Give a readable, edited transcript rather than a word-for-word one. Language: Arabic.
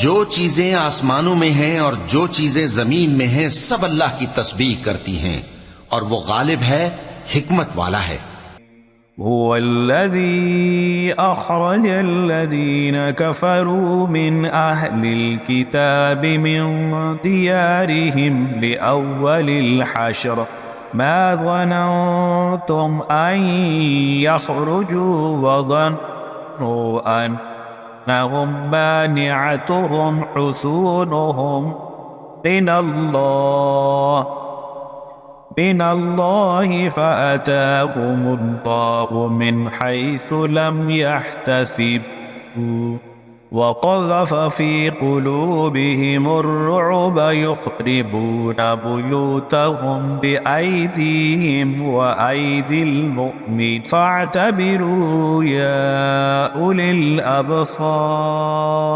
जो चीजें आसमानों में हैं और जो चीजें जमीन में हैं सब अल्लाह की तस्बीह करती हैं और वो गालिब है, हिकमत वाला है। هو الذي أخرج الذين كفروا من أهل الكتاب من ديارهم لأول الحشر ما ظننتم أن يخرجوا وظنوا أنهم مانعتهم حصونهم من الله فأتاهم الله من حيث لم يحتسبوا وقذف في قلوبهم الرعب يخربون بيوتهم بأيديهم وأيدي المؤمنين فاعتبروا يا أولي الأبصار.